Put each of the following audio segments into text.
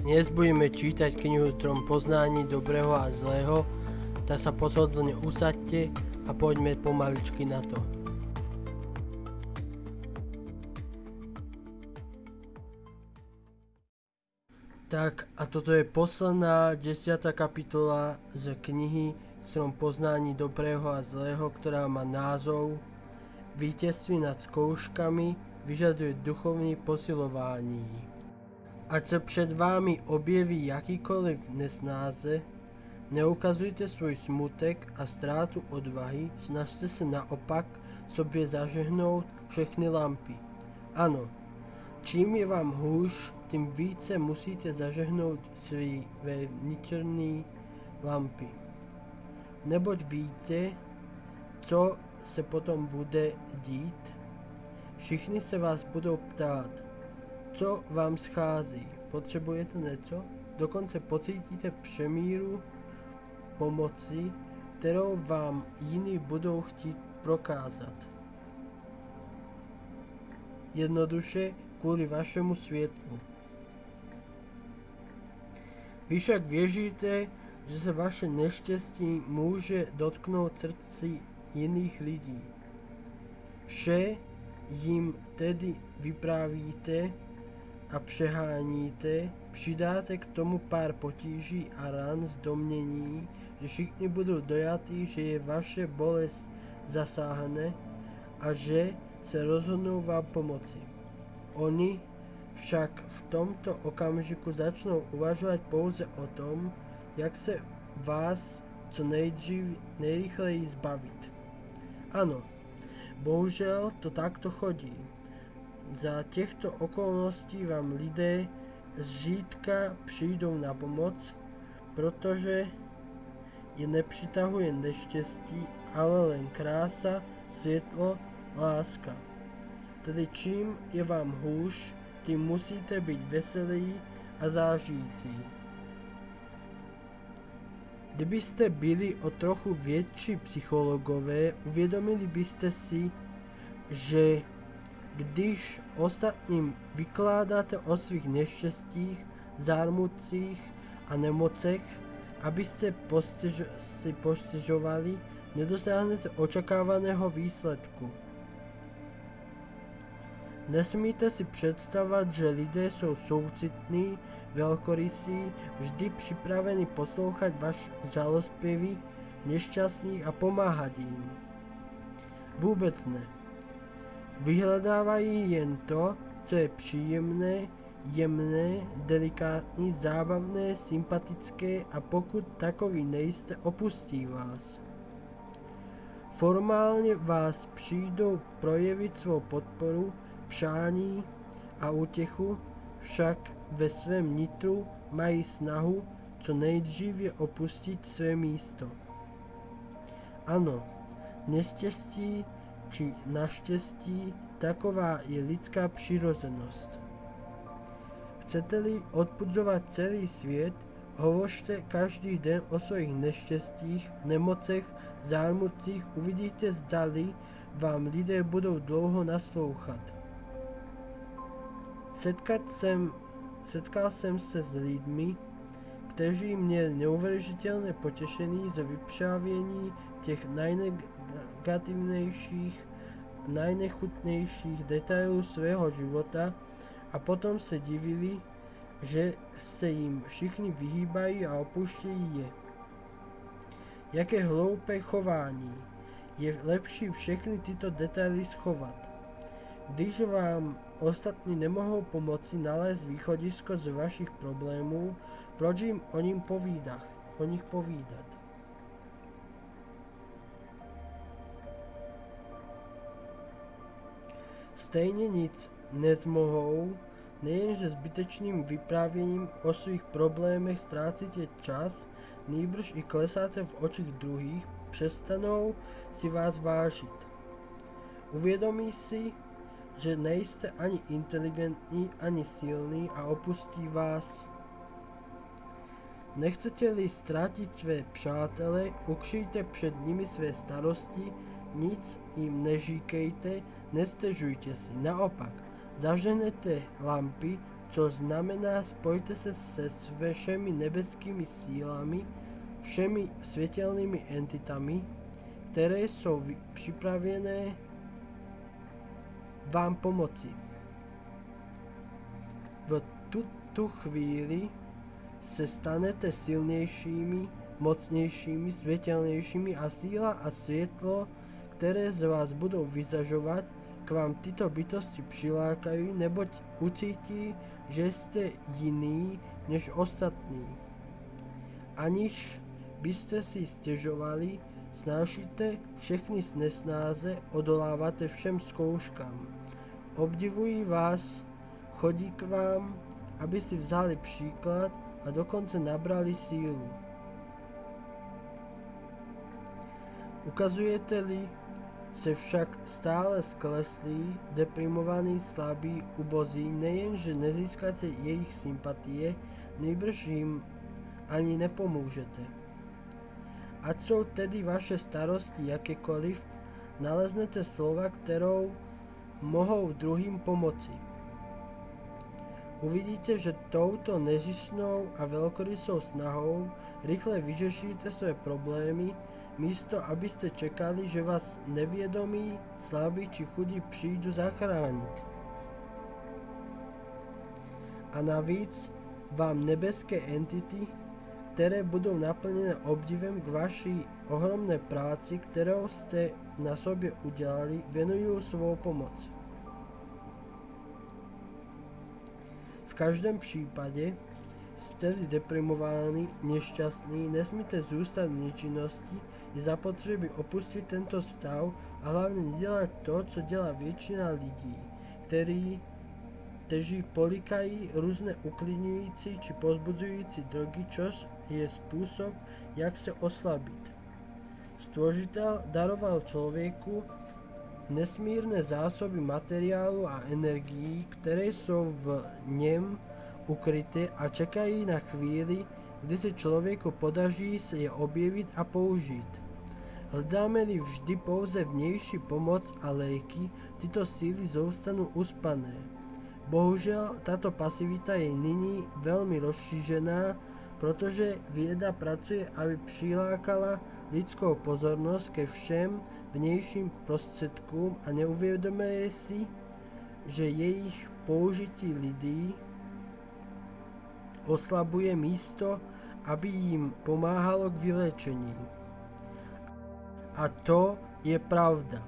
Dnes budeme čítať knihu Strom poznaní dobrého a zlého, tak sa posodlne usaďte a poďme pomaličky na to. Tak a toto je posledná 10. kapitola z knihy Strom poznaní dobrého a zlého, ktorá má názov Víťazství nad skúškami vyžaduje duchovní posilování. Ať se před vámi objeví jakýkoliv nesnáze, neukazujte svůj smutek a ztrátu odvahy, snažte se naopak sobě zažehnout všechny lampy. Ano, čím je vám hůř, tím více musíte zažehnout své vnitřní lampy. Neboť víte, co se potom bude dít? Všichni se vás budou ptát, co vám schází, potřebujete něco? Dokonce pocítíte přemíru pomoci, kterou vám jiní budou chtít prokázat. Jednoduše kvůli vašemu světlu. Vy však věříte, že se vaše neštěstí může dotknout srdcí jiných lidí. Vše jim tedy vyprávíte a přeháníte, přidáte k tomu pár potíží a ran z domnění, že všichni budou dojatí, že je vaše bolest zasáhne a že se rozhodnou vám pomoci. Oni však v tomto okamžiku začnou uvažovat pouze o tom, jak se vás co nejrychleji zbavit. Ano, bohužel to takto chodí. Za těchto okolností vám lidé zřídka přijdou na pomoc, protože je nepřitahuje neštěstí, ale len krása, světlo, láska. Tedy čím je vám hůř, tím musíte být veselí a zážijící. Kdybyste byli o trochu větší psychologové, uvědomili byste si, že když ostatním vykládáte o svých neštěstích, zármutcích a nemocech, abyste si postěžovali, nedosáhnete očekávaného výsledku. Nesmíte si představovat, že lidé jsou soucitní, velkorysí, vždy připraveni poslouchat vaše žalospěvy nešťastných a pomáhat jim. Vůbec ne. Vyhledávají jen to, co je příjemné, jemné, delikátní, zábavné, sympatické a pokud takový nejste, opustí vás. Formálně vás přijdou projevit svou podporu, přání a útěchu, však ve svém nitru mají snahu co nejdříve opustit své místo. Ano, neštěstí či naštěstí, taková je lidská přirozenost. Chcete-li odpudzovat celý svět, hovořte každý den o svých neštěstích, nemocech, zármutcích, uvidíte, zdali vám lidé budou dlouho naslouchat. Setkal jsem se s lidmi, kteří měli neuvěřitelné potěšení ze vyprávění těch nejnegativnějších, nejnechutnějších detailů svého života a potom se divili, že se jim všichni vyhýbají a opouštějí je. Jaké hloupé chování! Je lepší všechny tyto detaily schovat. Když vám ostatní nemohou pomoci nalézt východisko z vašich problémů, proč jim o nich povídat? Stejně nic nezmohou, nejenže zbytečným vyprávěním o svých problémech ztrácíte čas, nýbrž i klesáte v očích druhých, přestanou si vás vážit. Uvědomí si, že nejste ani inteligentní, ani silní a opustí vás. Nechcete-li ztratit své přátele, ukryjte před nimi své starosti, nic jim neříkejte, nestěžujte si, naopak, zaženete lampy, co znamená spojte se všemi nebeskými sílami, všemi světelnými entitami, které jsou připravené vám pomoci. V tuto chvíli se stanete silnějšími, mocnějšími, světelnějšími a síla a světlo, které z vás budou vyzažovat, k vám tyto bytosti přilákají, neboť ucítí, že jste jiný než ostatní. Aniž byste si stěžovali, snášíte všechny nesnáze, odoláváte všem zkouškám. Obdivují vás, chodí k vám, aby si vzali příklad a dokonce nabrali sílu. Ukazujete-li se však stále skleslí, deprimovaní, slabí, ubozí, nejenže nezískáte jejich sympatie, nýbrž jim ani nepomůžete. Ať jsou tedy vaše starosti jakékoliv, naleznete slova, kterou mohou druhým pomoci. Uvidíte, že touto nezištnou a velkorysou snahou rychle vyřešíte své problémy, místo abyste čekali, že vás nevědomí, slabí či chudí přijdu zachránit. A navíc vám nebeské entity, které budou naplněné obdivem k vaší ohromné práci, kterou jste na sobě udělali, věnují svou pomoc. V každém případě, jste-li deprimovaní, nešťastní, nesmíte zůstat v nečinnosti, je zapotřebí opustit tento stav a hlavně dělat to, co dělá většina lidí, kteří polikají různé uklidňující či pozbudzující drogy, což je způsob, jak se oslabit. Stvořitel daroval člověku nesmírné zásoby materiálu a energií, které jsou v něm ukryté a čekají na chvíli, kdy se člověku podaří se je objevit a použít. Hledáme-li vždy pouze vnější pomoc a léky, tyto síly zůstanou uspané. Bohužel tato pasivita je nyní velmi rozšířená, protože věda pracuje, aby přilákala lidskou pozornost ke všem vnějším prostředkům a neuvědomuje si, že jejich použití lidí oslabuje místo, aby jim pomáhalo k vyléčení. A to je pravda.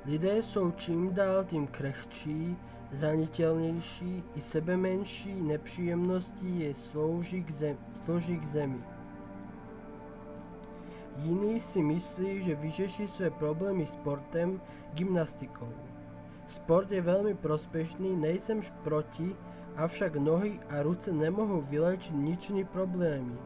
Lidé jsou čím dál tím křehčí, zranitelnější, i sebemenší nepříjemnosti je slouží k zemi. Jiní si myslí, že vyřeší své problémy sportem, gymnastikou. Sport je velmi prospěšný, nejsem proti, avšak nohy a ruce nemohou vyléčit vnitřní problémy.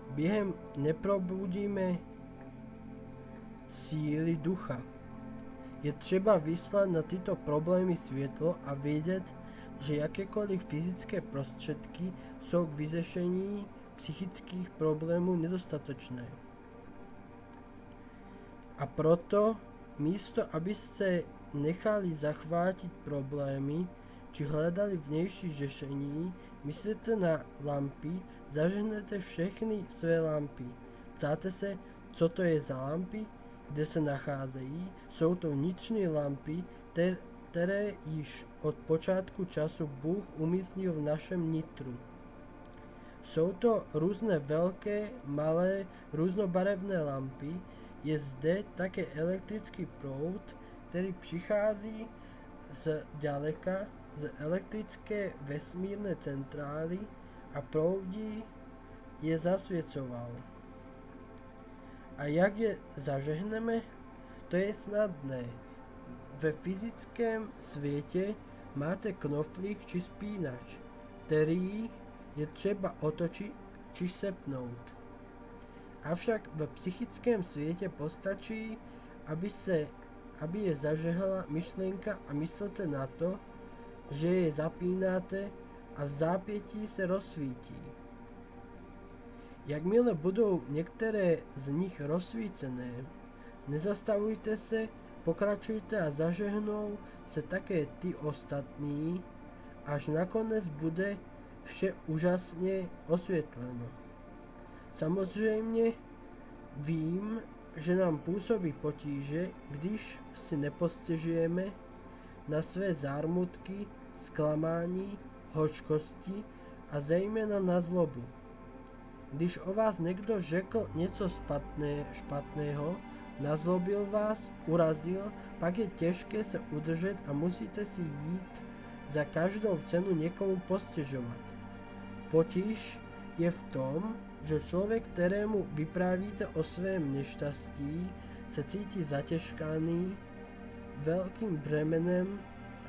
Během neprobudíme síly ducha. Je třeba vyslat na tyto problémy světlo a vědět, že jakékoliv fyzické prostředky jsou k vyřešení psychických problémů nedostatečné. A proto, místo abyste nechali zachvátit problémy, či hledali vnější řešení, myslíte na lampy, zažehnete všechny své lampy. Ptáte se, co to je za lampy, kde se nacházejí, jsou to vnitřní lampy, které již od počátku času Bůh umístil v našem nitru. Jsou to různé velké, malé, různobarevné lampy, je zde také elektrický proud, který přichází z daleka, z elektrické vesmírné centrály a proudí je zasvěcoval. A jak je zažehneme? To je snadné. Ve fyzickém světě máte knoflík či spínač, který je třeba otočit či sepnout. Avšak v psychickém světě postačí, aby je zažehla myšlenka a myslete na to, že je zapínáte a v zápětí se rozsvítí. Jakmile budou některé z nich rozsvícené, nezastavujte se, pokračujte a zažehnou se také ty ostatní až nakoniec bude vše úžasne osvietleno. Samozrejme, vím, že nám pôsobí potíže, když si nepostežujeme na své zármutky, sklamání, hořkosti a zejména na zlobu. Když o vás někdo řekl něco špatného, nazlobil vás, urazil, pak je těžké se udržet a musíte si jít za každou cenu někomu postežovat. Potíž je v tom, že člověk, kterému vyprávíte o svém nešťastí, se cítí zatěžkaný velkým bremenem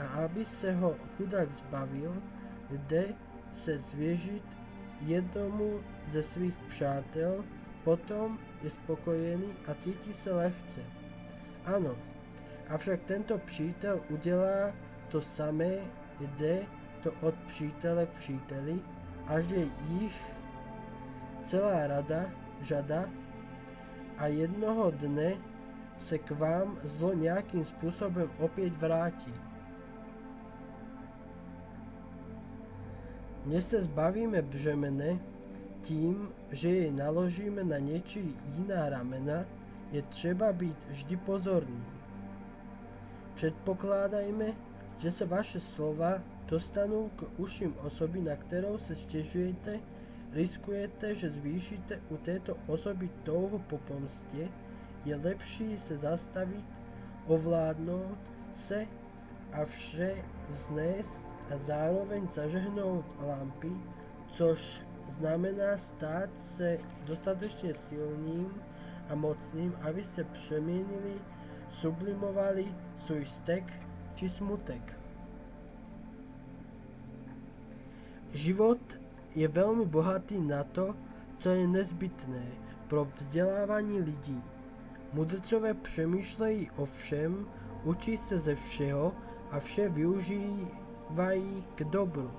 a aby se ho chudák zbavil, jde se zvěřit jednomu ze svých přátel, potom je spokojený a cítí se lehce. Ano, avšak tento přítel udělá to samé, jde to od přítele k příteli, až je jich celá řada a jednoho dne se k vám zlo nějakým způsobem opět vrátí. Než se zbavíme břemene tím, že jej naložíme na něčí jiná ramena, je třeba být vždy pozorný. Předpokládajme, že se vaše slova dostanou k uším osoby, na kterou se stěžujete, riskujete, že zvýšíte u této osoby touhu po pomstě, je lepší se zastavit, ovládnout se a vše vznést a zároveň zažehnout lampy, což znamená stát se dostatečně silným a mocným, abyste přeměnili, sublimovali svůj vztek či smutek. Život je velmi bohatý na to, co je nezbytné pro vzdělávání lidí. Mudrcové přemýšlejí o všem, učí se ze všeho a vše využívají k dobru.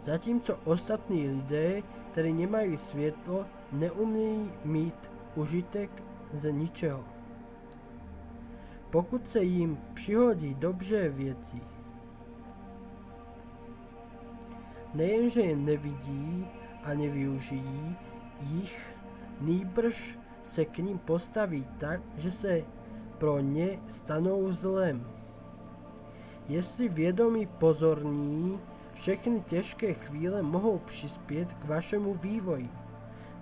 Zatímco ostatní lidé, kteří nemají světlo, neumějí mít užitek ze ničeho. Pokud se jim přihodí dobře věci, nejenže je nevidí a nevyužijí jich, nýbrž se k ním postaví tak, že se pro ně stanou zlem. Jestli vědomí pozorní, všechny těžké chvíle mohou přispět k vašemu vývoji,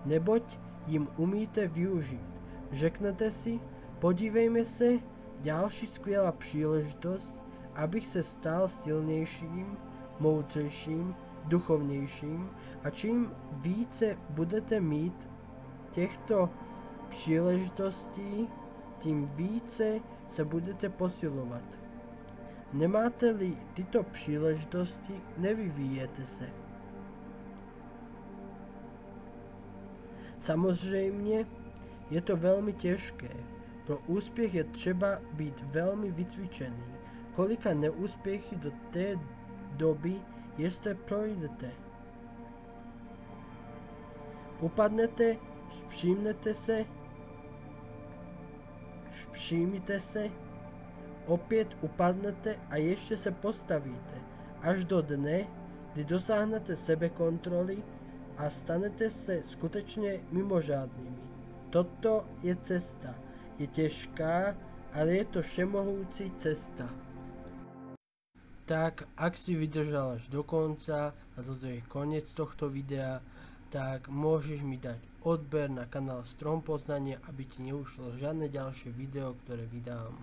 neboť jim umíte využít. Řeknete si, podívejme se, další skvělá příležitost, abych se stal silnějším, moudřejším, duchovnějším, a čím více budete mít těchto příležitostí, tím více se budete posilovat. Nemáte-li tyto příležitosti, nevyvíjete se. Samozřejmě je to velmi těžké. Pro úspěch je třeba být velmi vycvičený. Kolika neúspěchy do té doby ještě projdete. Upadnete, všimněte se, opět upadnete a ještě se postavíte, až do dne, kdy dosáhnete sebekontroly a stanete se skutečně mimořádnými. Toto je cesta. Je těžká, ale je to všemohoucí cesta. Tak, ak si vydržal až do konca a toto je koniec tohto videa, tak môžeš mi dať odber na kanál Strom Poznania, aby ti neušlo žiadne ďalšie video, ktoré vydám.